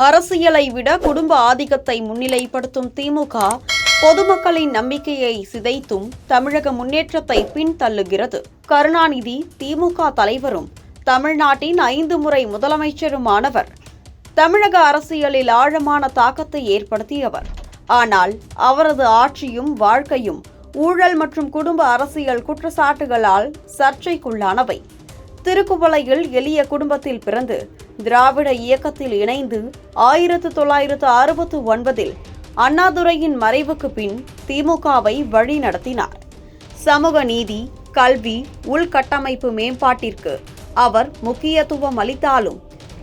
அரசியலை விட குடும்ப ஆதிக்கத்தை முன்னிலைப்படுத்தும் திமுக பொதுமக்களின் நம்பிக்கையை சிதைத்தும் தமிழக முன்னேற்றத்தை பின்தள்ளுகிறது. கருணாநிதி திமுக தலைவரும் தமிழ்நாட்டின் 5 முறை முதலமைச்சருமானவர். தமிழக அரசியலில் ஆழமான தாக்கத்தை ஏற்படுத்தியவர். ஆனால் அவரது ஆட்சியும் வாழ்க்கையும் ஊழல் மற்றும் குடும்ப அரசியல் குற்றச்சாட்டுகளால் சர்ச்சைக்குள்ளானவை. திருக்குவளையில் எளிய குடும்பத்தில் பிறந்து திராவிட இயக்கத்தில் இணைந்து 1969இல் அண்ணாதுரையின் மறைவுக்கு பின் திமுகவை வழி நடத்தினார். சமூக நீதி, கல்வி, உள்கட்டமைப்பு மேம்பாட்டிற்கு அவர் முக்கியத்துவம் அளித்தாலும்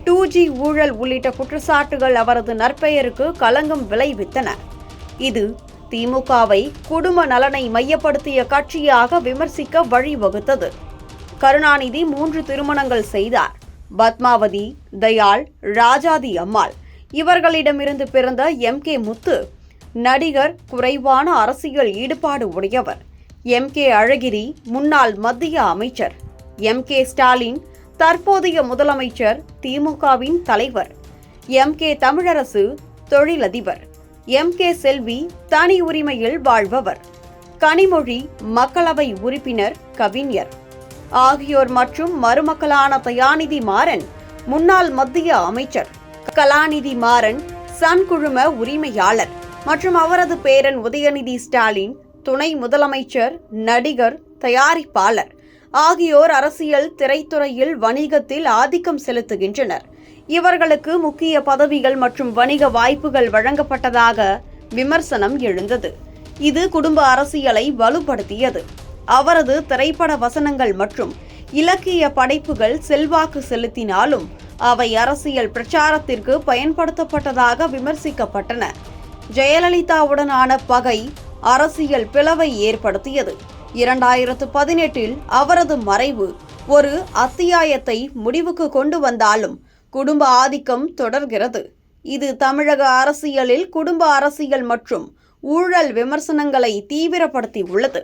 2G ஊழல் உள்ளிட்ட குற்றச்சாட்டுகள் அவரது நற்பெயருக்கு களங்கம் விளைவித்தன. இது திமுகவை குடும்ப நலனை மையப்படுத்திய கட்சியாக விமர்சிக்க வழிவகுத்தது. கருணாநிதி 3 திருமணங்கள் செய்தார். பத்மாவதி, தயாள், ராஜாதி அம்மாள் இவர்களிடமிருந்து பிறந்த MK முத்து நடிகர், குறைவான அரசியல் ஈடுபாடு உடையவர். MK அழகிரி முன்னாள் மத்திய அமைச்சர். MK ஸ்டாலின் தற்போதைய முதலமைச்சர், திமுகவின் தலைவர். MK தமிழரசு தொழிலதிபர். MK செல்வி தனி உரிமையில் வாழ்பவர். கனிமொழி மக்களவை உறுப்பினர், கவிஞர் ஆகியோர் மற்றும் மருமக்களான தயாநிதி மாறன் முன்னாள் மத்திய அமைச்சர், கலாநிதி மாறன் சன் குழும உரிமையாளர் மற்றும் அவரது பேரன் உதயநிதி ஸ்டாலின் துணை முதலமைச்சர், நடிகர், தயாரிப்பாளர் ஆகியோர் அரசியல், திரைத்துறையில், வணிகத்தில் ஆதிக்கம் செலுத்துகின்றனர். இவர்களுக்கு முக்கிய பதவிகள் மற்றும் வணிக வாய்ப்புகள் வழங்கப்பட்டதாக விமர்சனம் எழுந்தது. இது குடும்ப அரசியலை வலுப்படுத்தியது. அவரது திரைப்பட வசனங்கள் மற்றும் இலக்கிய படைப்புகள் செல்வாக்கு செலுத்தினாலும் அவை அரசியல் பிரச்சாரத்திற்கு பயன்படுத்தப்பட்டதாக விமர்சிக்கப்பட்டன. ஜெயலலிதாவுடனான பகை அரசியல் பிளவை ஏற்படுத்தியது. 2018இல் அவரது மறைவு ஒரு அத்தியாயத்தை முடிவுக்கு கொண்டு வந்தாலும் குடும்ப ஆதிக்கம் தொடர்கிறது. இது தமிழக அரசியலில் குடும்ப அரசியல் மற்றும் ஊழல் விமர்சனங்களை தீவிரப்படுத்தி உள்ளது.